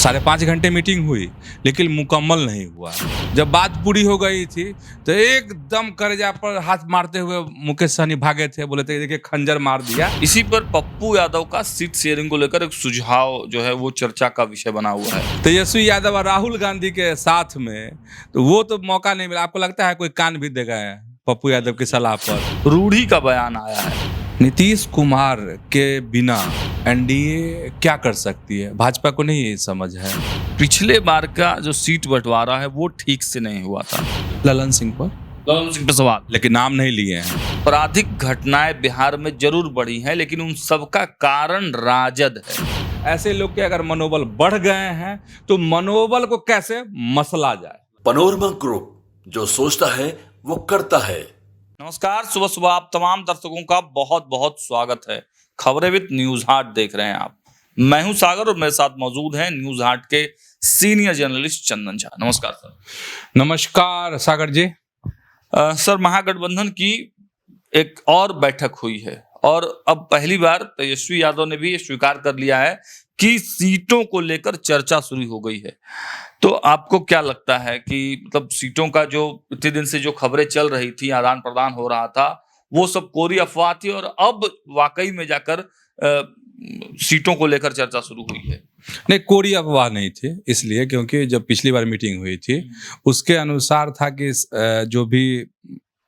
5.5 घंटे मीटिंग हुई लेकिन मुकम्मल नहीं हुआ। जब बात पूरी हो गई थी तो एकदम कलेजा पर हाथ मारते हुए मुकेश सहनी भागे थे, बोले थे देखिए खंजर मार दिया। इसी पर पप्पू यादव का सीट शेयरिंग को लेकर एक सुझाव जो है वो चर्चा का विषय बना हुआ है। तेजस्वी यादव और राहुल गांधी के साथ में तो वो तो मौका नहीं मिला। आपको लगता है कोई कान भी देगा पप्पू यादव की सलाह पर? रूढ़ी का बयान आया है। नीतीश कुमार के बिना एनडीए क्या कर सकती है, भाजपा को नहीं समझ है। पिछले बार का जो सीट बंटवारा है वो ठीक से नहीं हुआ था। ललन सिंह पर सवाल, लेकिन नाम नहीं लिए हैं। आपराधिक घटनाएं बिहार में जरूर बढ़ी हैं, लेकिन उन सबका कारण राजद है। ऐसे लोग के अगर मनोबल बढ़ गए हैं तो मनोबल को कैसे मसला जाए। पैनोरमा ग्रुप, जो सोचता है वो करता है। नमस्कार, सुबह सुबह आप तमाम दर्शकों का बहुत बहुत स्वागत है। खबरें विद न्यूज हार्ट देख रहे हैं आप। मैं हूं सागर और मेरे साथ मौजूद हैं न्यूज हार्ट के सीनियर जर्नलिस्ट चंदन झा। नमस्कार सर। नमस्कार सागर जी। सर, महागठबंधन की एक और बैठक हुई है और अब पहली बार तेजस्वी यादव ने भी ये स्वीकार कर लिया है कि सीटों को लेकर चर्चा शुरू हो गई है। तो आपको क्या लगता है कि मतलब सीटों का जो इतने दिन से जो खबरें चल रही थी, आदान प्रदान हो रहा था, वो सब कोरी अफवाह थी और अब वाकई में जाकर सीटों को लेकर चर्चा शुरू हुई है? नहीं, कोरी अफवाह नहीं थी, इसलिए क्योंकि जब पिछली बार मीटिंग हुई थी उसके अनुसार था कि जो भी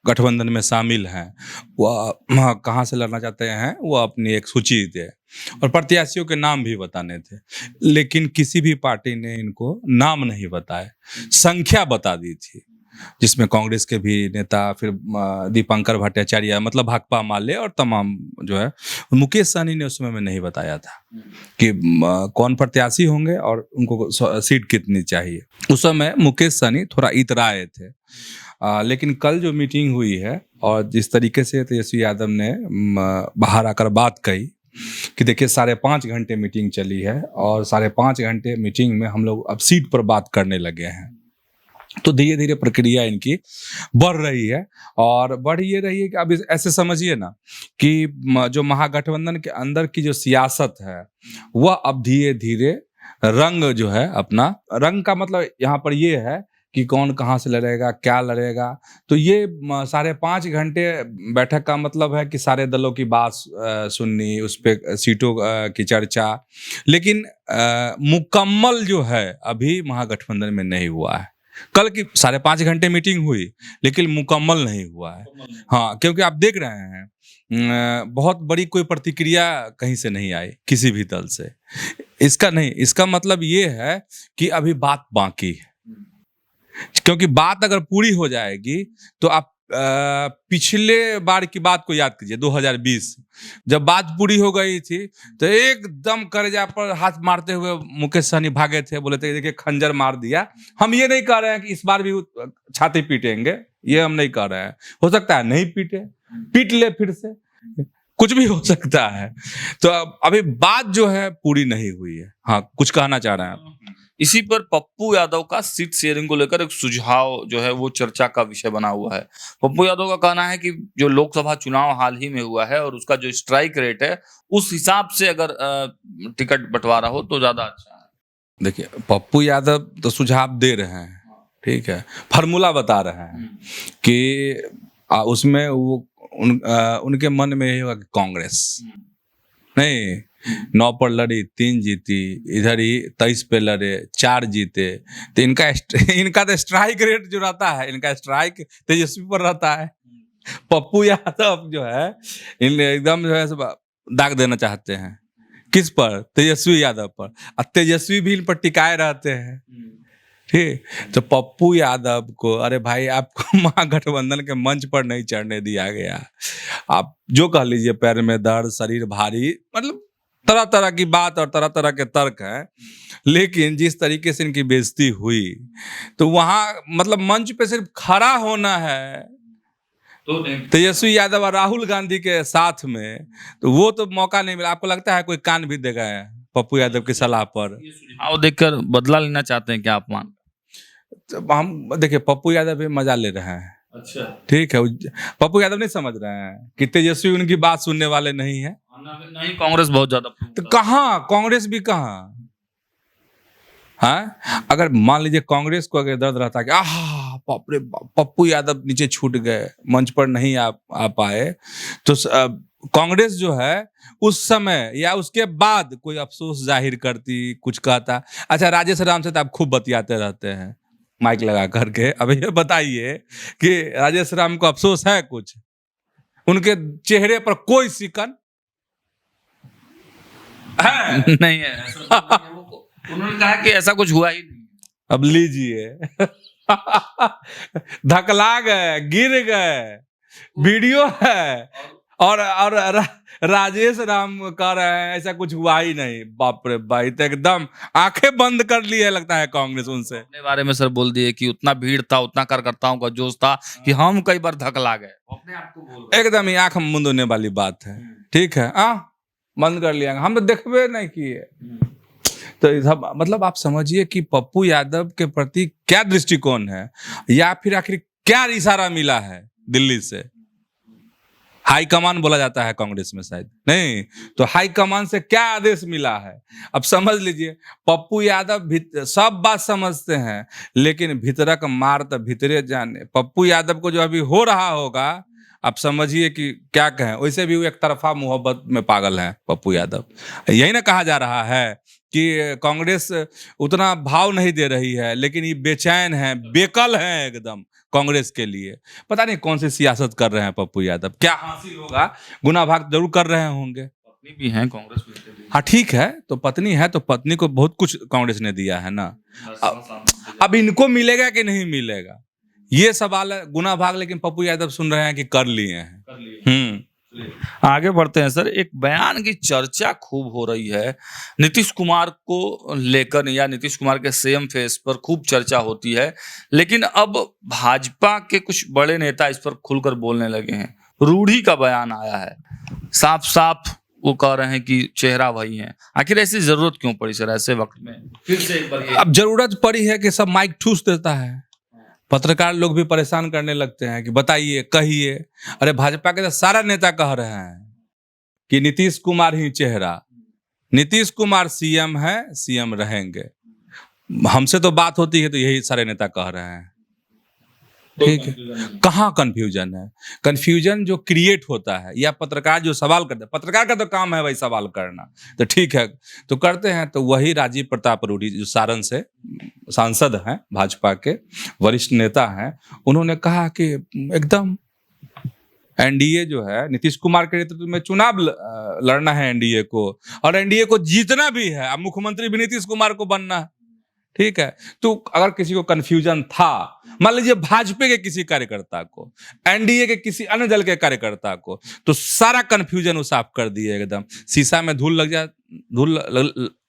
गठबंधन में शामिल हैं वह कहाँ से लड़ना चाहते हैं, वो अपनी एक सूची दे और प्रत्याशियों के नाम भी बताने थे, लेकिन किसी भी पार्टी ने इनको नाम नहीं बताए, संख्या बता दी थी, जिसमें कांग्रेस के भी नेता, फिर दीपंकर भट्टाचार्य, मतलब भाकपा माले और तमाम जो है। मुकेश सहनी ने उस समय में नहीं बताया था कि कौन प्रत्याशी होंगे और उनको सीट कितनी चाहिए। उस समय मुकेश सहनी थोड़ा इतराए थे, लेकिन कल जो मीटिंग हुई है और जिस तरीके से तेजस्वी यादव ने बाहर आकर बात कही कि देखिए 5.5 घंटे मीटिंग चली है और 5.5 घंटे मीटिंग में हम लोग अब सीट पर बात करने लगे हैं, तो धीरे धीरे प्रक्रिया इनकी बढ़ रही है और बढ़ ये रही है कि अब ऐसे समझिए ना कि जो महागठबंधन के अंदर की जो सियासत है वह अब धीरे धीरे रंग जो है अपना, रंग का मतलब यहाँ पर ये है कि कौन कहाँ से लड़ेगा, क्या लड़ेगा। तो ये 5.5 घंटे बैठक का मतलब है कि सारे दलों की बात सुननी, उस पर सीटों की चर्चा, लेकिन मुकम्मल जो है अभी महागठबंधन में नहीं हुआ है। कल की 5.5 घंटे मीटिंग हुई लेकिन मुकम्मल नहीं हुआ है। हाँ, क्योंकि आप देख रहे हैं बहुत बड़ी कोई प्रतिक्रिया कहीं से नहीं आई किसी भी दल से। इसका मतलब ये है कि अभी बात बाकी है, क्योंकि बात अगर पूरी हो जाएगी तो आप पिछले बार की बात को याद कीजिए, 2020 जब बात पूरी हो गई थी तो एकदम कलेजा पर हाथ मारते हुए मुकेश सहनी भागे थे, बोले थे देखिए खंजर मार दिया। हम ये नहीं कह रहे हैं कि इस बार भी छाती पीटेंगे, ये हम नहीं कह रहे हैं। हो सकता है नहीं पीट ले, फिर से कुछ भी हो सकता है। तो अभी बात जो है पूरी नहीं हुई है। हाँ, कुछ कहना चाह रहे हैं आप? इसी पर पप्पू यादव का सीट शेयरिंग को लेकर एक सुझाव जो है वो चर्चा का विषय बना हुआ है। पप्पू यादव का कहना है कि जो लोकसभा चुनाव हाल ही में हुआ है और उसका जो स्ट्राइक रेट है उस हिसाब से अगर टिकट बंटवारा हो तो ज्यादा अच्छा है। देखिए, पप्पू यादव तो सुझाव दे रहे हैं, ठीक है, फार्मूला बता रहे हैं कि उसमें वो उनके मन में यही होगा कि कांग्रेस नहीं 9 पर लड़ी, 3 जीती, इधर ही 23 पे लड़े, 4 जीते, तो इनका तो स्ट्राइक रेट जो रहता है, इनका स्ट्राइक तेजस्वी पर रहता है। पप्पू यादव जो है इन एकदम जो है दाग देना चाहते हैं, किस पर? तेजस्वी यादव पर, और तेजस्वी भी इन पर टिकाए रहते हैं, ठीक। तो पप्पू यादव को, अरे भाई आपको महागठबंधन के मंच पर नहीं चढ़ने दिया गया, आप जो कह लीजिए, पैर में दर्द, शरीर भारी, मतलब तरह तरह की बात और तरह तरह के तर्क है, लेकिन जिस तरीके से इनकी बेइज्जती हुई तो वहां मतलब मंच पे सिर्फ खड़ा होना है तो तेजस्वी यादव और राहुल गांधी के साथ में, तो वो तो मौका नहीं मिला। आपको लगता है कोई कान भी देगा पप्पू यादव की सलाह पर? और देखकर बदला लेना चाहते हैं क्या आप? मान तो हम देखिए, पप्पू यादव भी मजा ले रहे हैं, अच्छा ठीक है। पप्पू यादव नहीं समझ रहे हैं कि तेजस्वी उनकी बात सुनने वाले नहीं है। नहीं, कांग्रेस बहुत ज्यादा, तो कहाँ कांग्रेस भी कहाँ, हाँ, अगर मान लीजिए कांग्रेस को अगर दर्द रहता कि बाप रे बाप, पप्पू यादव नीचे छूट गए, मंच पर नहीं आ पाए, तो कांग्रेस जो है उस समय या उसके बाद कोई अफसोस जाहिर करती, कुछ कहता। अच्छा, राजेश राम से तो आप खूब बतियाते रहते हैं माइक लगा करके। अब ये बताइए कि राजेश राम को अफसोस है कुछ? उनके चेहरे पर कोई सिकन है? नहीं है। उन्होंने कहा कि ऐसा कुछ हुआ ही नहीं। अब लीजिए धकला गए, गिर गए, वीडियो है, और राजेश राम कह रहे हैं ऐसा कुछ हुआ ही नहीं। बाप रे भाई, तो एकदम आंखें बंद कर ली है लगता है कांग्रेस उनसे। अपने बारे में सर बोल दिए कि उतना भीड़ था, उतना कार्यकर्ताओं का जोश था कि हम कई बार धकला गए। अपने आप को बोल रहे एकदम ही आंख मूंद होने वाली बात है। ठीक है, बंद कर लिया, हम तो देखबे नहीं किए। तो सब मतलब आप समझिए कि पप्पू यादव के प्रति क्या दृष्टिकोण है, या फिर आखिर क्या इशारा मिला है दिल्ली से। हाई कमान बोला जाता है कांग्रेस में शायद, नहीं तो हाई कमान से क्या आदेश मिला है। अब समझ लीजिए, पप्पू यादव सब बात समझते हैं, लेकिन भीतरक मार तो भीतरे जाने। पप्पू यादव को जो अभी हो रहा होगा, आप समझिए कि क्या कहें। वैसे भी वो एक तरफा मोहब्बत में पागल है पप्पू यादव। यही ना कहा जा रहा है कि कांग्रेस उतना भाव नहीं दे रही है, लेकिन ये बेचैन है, बेकल है एकदम कांग्रेस के लिए। पता नहीं कौन सी सियासत कर रहे हैं पप्पू यादव, क्या हासिल होगा। गुना भाग जरूर कर रहे होंगे। पत्नी भी हैं कांग्रेस में। हाँ ठीक है, तो पत्नी है तो पत्नी को बहुत कुछ कांग्रेस ने दिया है ना। अब इनको मिलेगा कि नहीं मिलेगा, ये सवाल है। गुना भाग लेकिन पप्पू यादव सुन रहे हैं कि कर लिए हैं। आगे बढ़ते हैं सर। एक बयान की चर्चा खूब हो रही है नीतीश कुमार को लेकर, या नीतीश कुमार के सीएम फेस पर खूब चर्चा होती है, लेकिन अब भाजपा के कुछ बड़े नेता इस पर खुलकर बोलने लगे हैं। रूढ़ी का बयान आया है, साफ साफ वो कह रहे हैं कि चेहरा वही है। आखिर ऐसी जरूरत क्यों पड़ी सर ऐसे वक्त में? फिर से एक बार अब जरूरत पड़ी है कि सब माइक ठूस देता है, पत्रकार लोग भी परेशान करने लगते हैं कि बताइए, कहिए। अरे भाजपा के तो सारा नेता कह रहे हैं कि नीतीश कुमार ही चेहरा, नीतीश कुमार सीएम है, सीएम रहेंगे। हमसे तो बात होती है तो यही सारे नेता कह रहे हैं। ठीक है, कहाँ कंफ्यूजन है? कंफ्यूजन जो क्रिएट होता है, या पत्रकार जो सवाल करते हैं, पत्रकार का तो काम है भाई सवाल करना, तो ठीक है तो करते हैं। तो वही राजीव प्रताप रूढ़ी जो सारण से सांसद हैं, भाजपा के वरिष्ठ नेता हैं, उन्होंने कहा कि एकदम एनडीए जो है, नीतीश कुमार के नेतृत्व में चुनाव लड़ना है एनडीए को, और एनडीए को जीतना भी है। अब मुख्यमंत्री भी नीतीश कुमार को बनना है। ठीक है, तो अगर किसी को कंफ्यूजन था, मान लीजिए भाजपा के किसी कार्यकर्ता को, एनडीए के किसी अन्य दल के कार्यकर्ता को, तो सारा कंफ्यूजन वो साफ कर दिए एकदम। शीशा में धूल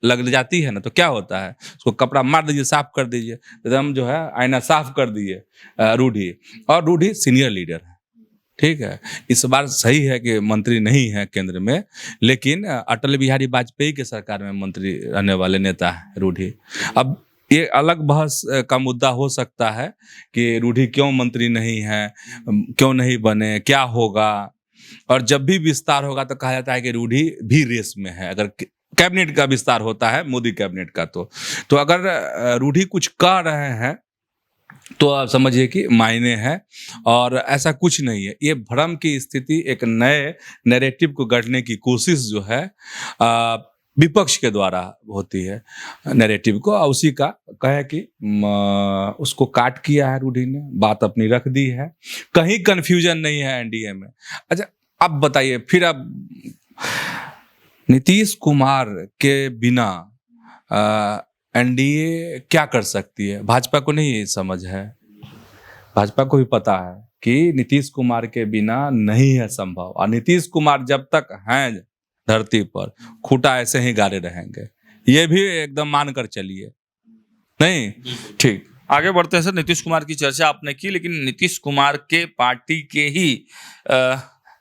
लग जाती है ना, तो क्या होता है, उसको कपड़ा मार दीजिए, साफ कर दीजिए, एकदम जो है आईना साफ कर दिए रूढ़ी। और रूढ़ी सीनियर लीडर है। ठीक है, इस बार सही है कि मंत्री नहीं है केंद्र में, लेकिन अटल बिहारी वाजपेयी के सरकार में मंत्री रहने वाले नेता है रूढ़ी। अब ये अलग बहस का मुद्दा हो सकता है कि रूढ़ी क्यों मंत्री नहीं है, क्यों नहीं बने, क्या होगा। और जब भी विस्तार होगा तो कहा जाता है कि रूढ़ी भी रेस में है। अगर कैबिनेट का विस्तार होता है, मोदी कैबिनेट का, तो अगर रूढ़ी कुछ कह रहे हैं तो आप समझिए कि मायने है, और ऐसा कुछ नहीं है। ये भ्रम की स्थिति एक नए नैरेटिव को गढ़ने की कोशिश जो है विपक्ष के द्वारा होती है नैरेटिव को, और उसी का कहे कि उसको काट किया है रूढ़ी ने, बात अपनी रख दी है। कहीं कंफ्यूजन नहीं है एनडीए में। अच्छा, अब बताइए फिर, अब नीतीश कुमार के बिना एनडीए क्या कर सकती है? भाजपा को नहीं समझ है, भाजपा को भी पता है कि नीतीश कुमार के बिना नहीं है संभव, और नीतीश कुमार जब तक हैं धरती पर, खूंटा ऐसे ही गाड़े रहेंगे। ये भी एकदम मानकर चलिए, नहीं? ठीक, आगे बढ़ते हैं सर। नीतीश कुमार की चर्चा आपने की, लेकिन नीतीश कुमार के पार्टी के ही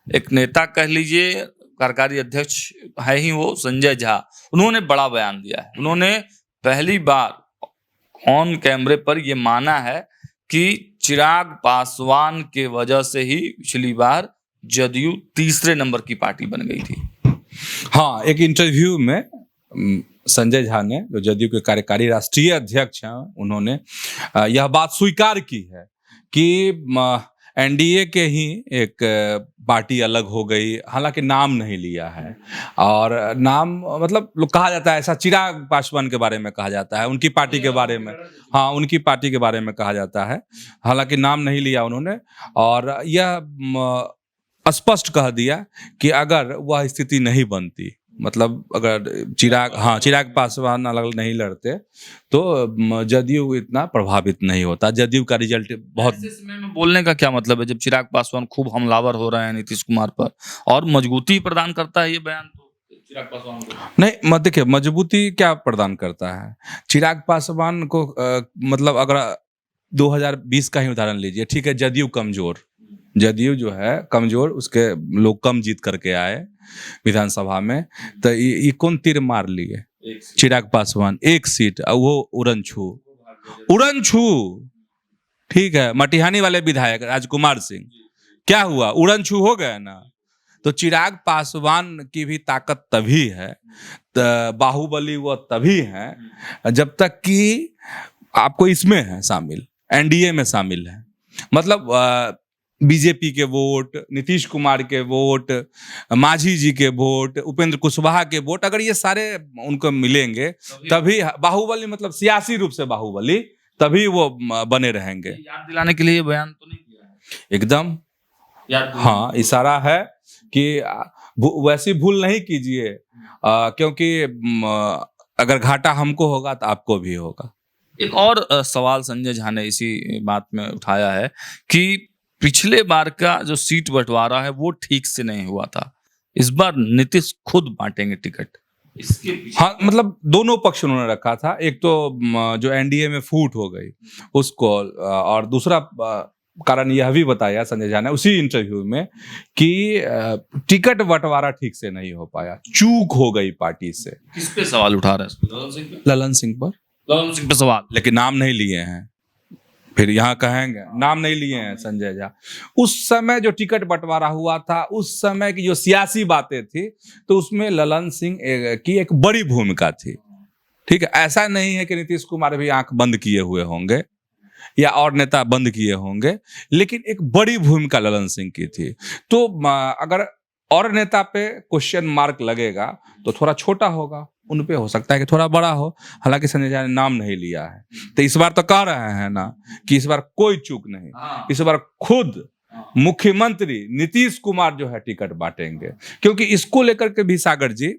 एक नेता कह लीजिए, कार्यकारी अध्यक्ष है ही वो, संजय झा, उन्होंने बड़ा बयान दिया है। उन्होंने पहली बार ऑन कैमरे पर यह माना है कि चिराग पासवान के वजह से ही पिछली बार जदयू तीसरे नंबर की पार्टी बन गई थी। हाँ, एक इंटरव्यू में संजय झा ने, जो जदयू के कार्यकारी राष्ट्रीय अध्यक्ष हैं, उन्होंने यह बात स्वीकार की है कि एनडीए के ही एक पार्टी अलग हो गई, हालांकि नाम नहीं लिया है। और नाम मतलब लोग कहा जाता है ऐसा, चिराग पासवान के बारे में कहा जाता है, उनकी पार्टी के बारे में, हाँ उनकी पार्टी के बारे में कहा जाता है, हालांकि नाम नहीं लिया उन्होंने। और यह स्पष्ट कह दिया कि अगर वह स्थिति नहीं बनती, मतलब अगर चिराग पासवान अलग नहीं लड़ते तो जदयू इतना प्रभावित नहीं होता। जदयू का रिजल्ट बहुत। ऐसे समय में बोलने का क्या मतलब है जब चिराग पासवान खूब हमलावर हो रहे हैं नीतीश कुमार पर, और मजबूती प्रदान करता है ये बयान तो चिराग पासवान को? नहीं, देखिए मजबूती क्या प्रदान करता है चिराग पासवान को, मतलब अगर 2020 का ही उदाहरण लीजिए, ठीक है, जदयू जो है कमजोर, उसके लोग कम जीत करके आए विधानसभा में, तो ये कौन तीर मार लिए? चिराग पासवान, एक सीट, वो उड़नछू, ठीक है, मटिहानी वाले विधायक राजकुमार सिंह, क्या हुआ? उड़नछू हो गया ना। तो चिराग पासवान की भी ताकत तभी है, बाहुबली वो तभी है जब तक कि आपको इसमें है शामिल, एनडीए में शामिल है। मतलब बीजेपी के वोट, नीतीश कुमार के वोट, मांझी जी के वोट, उपेंद्र कुशवाहा के वोट, अगर ये सारे उनको मिलेंगे तभी बाहुबली, मतलब सियासी रूप से बाहुबली, तभी वो बने रहेंगे। याद दिलाने के लिए बयान तो नहीं किया है एकदम, याद? हाँ इशारा है कि वैसी भूल नहीं कीजिए, क्योंकि अगर घाटा हमको होगा तो आपको भी होगा। एक और सवाल संजय झा ने इसी बात में उठाया है कि पिछले बार का जो सीट बंटवारा है वो ठीक से नहीं हुआ था, इस बार नीतीश खुद बांटेंगे टिकट, इसके हाँ मतलब दोनों पक्ष उन्होंने रखा था, एक तो जो एनडीए में फूट हो गई उसको, और दूसरा कारण यह भी बताया संजय झा ने उसी इंटरव्यू में कि टिकट बंटवारा ठीक से नहीं हो पाया, चूक हो गई पार्टी से। किस पे सवाल उठा रहे हैं? ललन सिंह पर सवाल, लेकिन नाम नहीं लिए हैं, फिर यहाँ कहेंगे नाम नहीं लिए हैं संजय झा। उस समय जो टिकट बंटवारा हुआ था, उस समय की जो सियासी बातें थी, तो उसमें ललन सिंह की एक बड़ी भूमिका थी, ठीक है। ऐसा नहीं है कि नीतीश कुमार भी आंख बंद किए हुए होंगे या और नेता बंद किए होंगे, लेकिन एक बड़ी भूमिका ललन सिंह की थी। तो अगर और नेता पे क्वेश्चन मार्क लगेगा तो थोड़ा छोटा होगा, उन पे हो सकता है कि थोड़ा बड़ा हो। हालांकि संजय झा ने नाम नहीं लिया है, तो इस बार तो कह रहे हैं ना कि इस बार कोई चूक नहीं, इस बार खुद मुख्यमंत्री नीतीश कुमार जो है टिकट बांटेंगे। क्योंकि इसको लेकर के भी सागर जी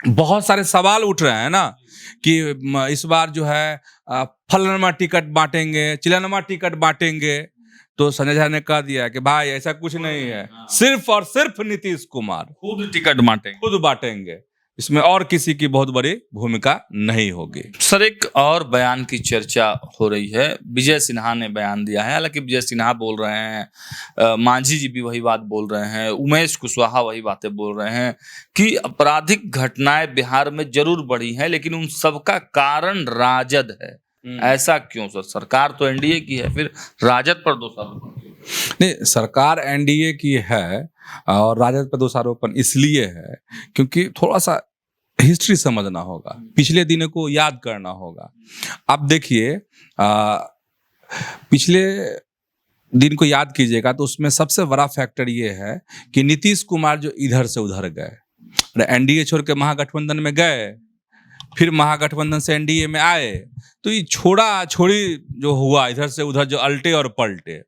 बहुत सारे सवाल उठ रहे हैं ना कि इस बार जो है फलनमा टिकट बांटेंगे, चिलनमा टिकट बांटेंगे। तो संजय झा ने कह दिया कि भाई ऐसा कुछ नहीं है, सिर्फ और सिर्फ नीतीश कुमार खुद टिकट बांटेंगे, इसमें और किसी की बहुत बड़ी भूमिका नहीं होगी। सर, एक और बयान की चर्चा हो रही है, विजय सिन्हा ने बयान दिया है। हालांकि विजय सिन्हा बोल रहे हैं, मांझी जी भी वही बात बोल रहे हैं, उमेश कुशवाहा वही बातें बोल रहे हैं कि आपराधिक घटनाएं बिहार में जरूर बढ़ी हैं, लेकिन उन सबका कारण राजद है। ऐसा क्यों सर? सरकार तो एनडीए की है, फिर राजद पर दोषारोपण? नहीं, सरकार एनडीए की है और राजद पर दोषारोपण इसलिए है क्योंकि थोड़ा सा हिस्ट्री समझना होगा, पिछले दिनों को याद करना होगा। आप देखिए, पिछले दिन को याद कीजिएगा तो उसमें सबसे बड़ा फैक्टर ये है कि नीतीश कुमार जो इधर से उधर गए, एनडीए छोड़ के महागठबंधन में गए, फिर महागठबंधन से एनडीए में आए, तो ये छोड़ा छोड़ी जो हुआ इधर से उधर, जो अल्टे और पलटे,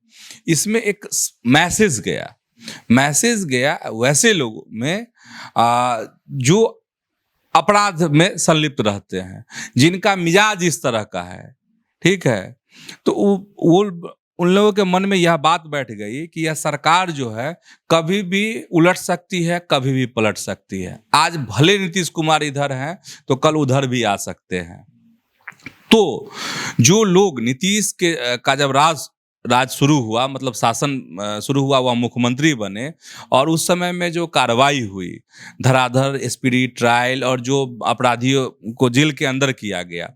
इसमें एक मैसेज गया वैसे लोगों में जो अपराध में संलिप्त रहते हैं, जिनका मिजाज इस तरह का है, ठीक है। तो वो उन लोगों के मन में यह बात बैठ गई कि यह सरकार जो है कभी भी उलट सकती है, कभी भी पलट सकती है। आज भले नीतीश कुमार इधर हैं तो कल उधर भी आ सकते हैं। तो जो लोग नीतीश के का जब राज शुरू हुआ, मतलब शासन शुरू हुआ, वह मुख्यमंत्री बने, और उस समय में जो कार्रवाई हुई, धराधर, स्पीडी ट्रायल, और जो अपराधियों को जेल के अंदर किया गया,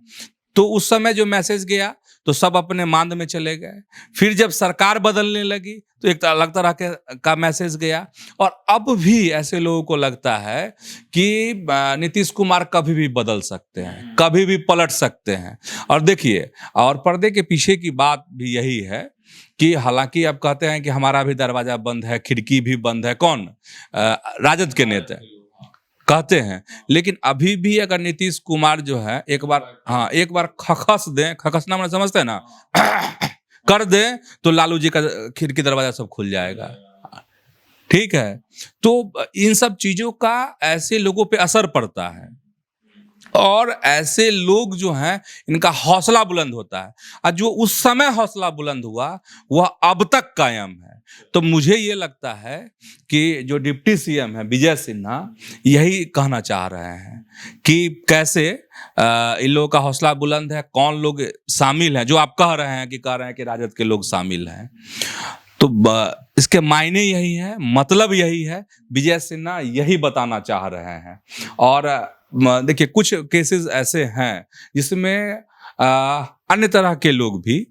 तो उस समय जो मैसेज गया, तो सब अपने मांद में चले गए। फिर जब सरकार बदलने लगी तो एक अलग तरह का मैसेज गया। और अब भी ऐसे लोगों को लगता है कि नीतीश कुमार कभी भी बदल सकते हैं, कभी भी पलट सकते हैं। और देखिए, और पर्दे के पीछे की बात भी यही है कि हालांकि अब कहते हैं कि हमारा भी दरवाजा बंद है, खिड़की भी बंद है, कौन? राजद के नेता कहते हैं। लेकिन अभी भी अगर नीतीश कुमार जो है एक बार खखस दें, खखसना मैंने समझते हैं ना, कर दें तो लालू जी का खिड़की दरवाजा सब खुल जाएगा। ठीक है, तो इन सब चीजों का ऐसे लोगों पे असर पड़ता है और ऐसे लोग जो हैं इनका हौसला बुलंद होता है। और जो उस समय हौसला बुलंद हुआ वह अब तक कायम है। तो मुझे ये लगता है कि जो डिप्टी सीएम है विजय सिन्हा यही कहना चाह रहे हैं कि कैसे इन लोगों का हौसला बुलंद है, कौन लोग शामिल हैं, जो आप कह रहे हैं कि राजद के लोग शामिल हैं। तो इसके मायने यही है, मतलब यही है, विजय सिन्हा यही बताना चाह रहे हैं। और देखिए, कुछ केसेस ऐसे हैं जिसमें अन्य तरह के लोग भी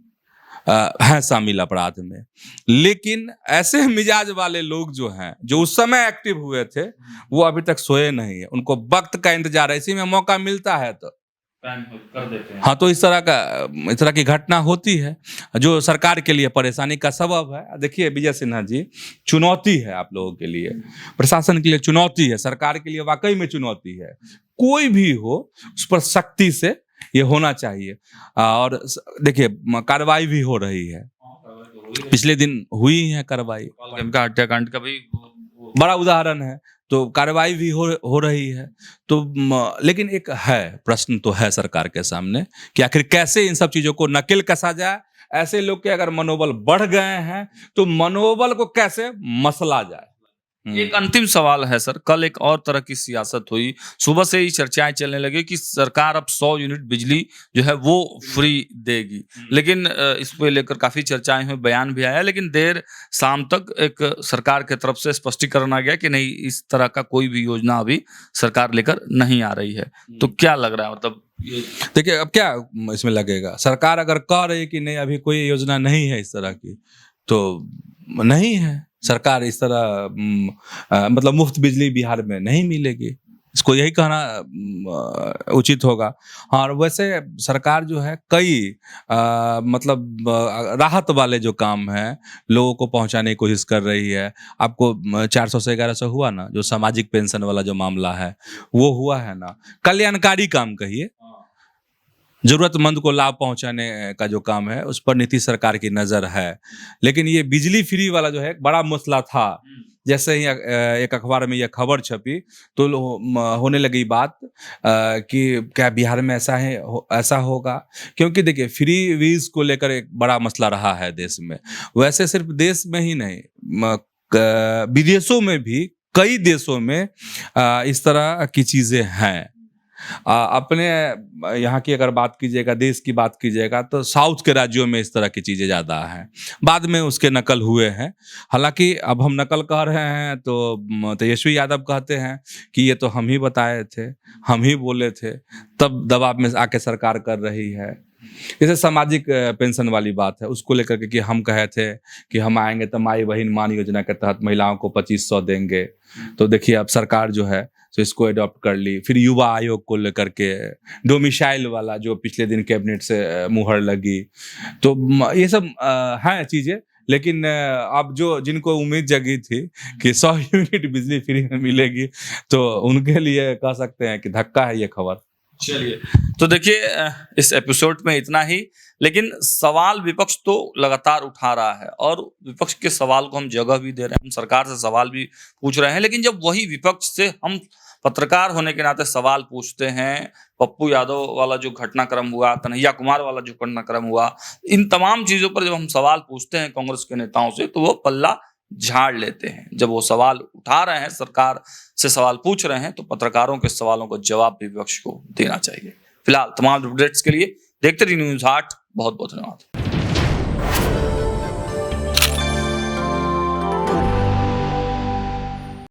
हैं शामिल अपराध में, लेकिन ऐसे मिजाज वाले लोग जो हैं, जो उस समय एक्टिव हुए थे, वो अभी तक सोए नहीं है। उनको वक्त का इंतजार है, इसी में मौका मिलता है तो कर देते हैं। हाँ, तो इस तरह की घटना होती है जो सरकार के लिए परेशानी का सबब है। देखिए विजय सिन्हा जी, चुनौती है आप लोगों के लिए, प्रशासन के लिए चुनौती है, सरकार के लिए वाकई में चुनौती है। कोई भी हो उस पर सख्ती से ये होना चाहिए। और देखिए, कार्रवाई भी हो रही है, पिछले दिन हुई है कार्रवाई, हत्याकांड का भी बड़ा उदाहरण है। तो कार्रवाई भी हो रही है। तो लेकिन एक है प्रश्न तो है सरकार के सामने कि आखिर कैसे इन सब चीजों को नकेल कसा जाए। ऐसे लोग के अगर मनोबल बढ़ गए हैं तो मनोबल को कैसे मसला जाए। एक अंतिम सवाल है सर, कल एक और तरह की सियासत हुई, सुबह से ही चर्चाएं चलने लगी कि सरकार अब 100 यूनिट बिजली जो है वो फ्री देगी। लेकिन इस पे लेकर काफी चर्चाएं हुई, बयान भी आया, लेकिन देर शाम तक एक सरकार की तरफ से स्पष्टीकरण आ गया कि नहीं, इस तरह का कोई भी योजना अभी सरकार लेकर नहीं आ रही है। तो क्या लग रहा है, मतलब देखिए अब क्या इसमें लगेगा, सरकार अगर कह रही है कि नहीं अभी कोई योजना नहीं है इस तरह की, तो नहीं है। सरकार इस तरह मतलब मुफ्त बिजली बिहार में नहीं मिलेगी, इसको यही कहना उचित होगा। हाँ, और वैसे सरकार जो है कई मतलब राहत वाले जो काम है लोगों को पहुंचाने की कोशिश कर रही है। आपको 400 से 1100 हुआ ना, जो सामाजिक पेंशन वाला जो मामला है वो हुआ है ना, कल्याणकारी काम कहिए, जरूरतमंद को लाभ पहुंचाने का जो काम है उस पर नीतीश सरकार की नजर है। लेकिन ये बिजली फ्री वाला जो है बड़ा मसला था। जैसे ही एक अखबार में यह खबर छपी तो होने लगी बात कि क्या बिहार में ऐसा होगा, क्योंकि देखिए फ्री वीज को लेकर एक बड़ा मसला रहा है देश में। वैसे सिर्फ देश में ही नहीं, विदेशों में भी, कई देशों में इस तरह की चीजें हैं। अपने यहाँ की अगर बात कीजिएगा, देश की बात कीजिएगा, तो साउथ के राज्यों में इस तरह की चीज़ें ज़्यादा हैं। बाद में उसके नकल हुए हैं। हालांकि अब हम नकल कह रहे हैं तो तेजस्वी यादव कहते हैं कि ये तो हम ही बताए थे, हम ही बोले थे, तब दबाव में आके सरकार कर रही है। जैसे सामाजिक पेंशन वाली बात है, उसको लेकर के कि हम कहे थे कि हम आएंगे तो माई बहन मान योजना के तहत महिलाओं को 2500 देंगे। तो देखिए अब सरकार जो है तो इसको अडॉप्ट कर ली। फिर युवा आयोग को लेकर के डोमिसाइल वाला जो पिछले दिन कैबिनेट से मुहर लगी। तो ये सब हैं चीज़ें। लेकिन अब जो जिनको उम्मीद जगी थी कि 100 यूनिट बिजली फ्री में मिलेगी, तो उनके लिए कह सकते हैं कि धक्का है ये खबर। चलिए, तो देखिए इस एपिसोड में इतना ही। लेकिन सवाल विपक्ष तो लगातार उठा रहा है और विपक्ष के सवाल को हम जगह भी दे रहे हैं, हम सरकार से सवाल भी पूछ रहे हैं। लेकिन जब वही विपक्ष से हम पत्रकार होने के नाते सवाल पूछते हैं, पप्पू यादव वाला जो घटनाक्रम हुआ, कन्हैया कुमार वाला जो घटनाक्रम हुआ, इन तमाम चीजों पर जब हम सवाल पूछते हैं कांग्रेस के नेताओं से, तो वो पल्ला झाड़ लेते हैं। जब वो सवाल उठा रहे हैं, सरकार से सवाल पूछ रहे हैं, तो पत्रकारों के सवालों का जवाब भी विपक्ष को देना चाहिए। फिलहाल तमाम अपडेट्स के लिए देखते रहिए न्यूज़ 8। बहुत बहुत धन्यवाद।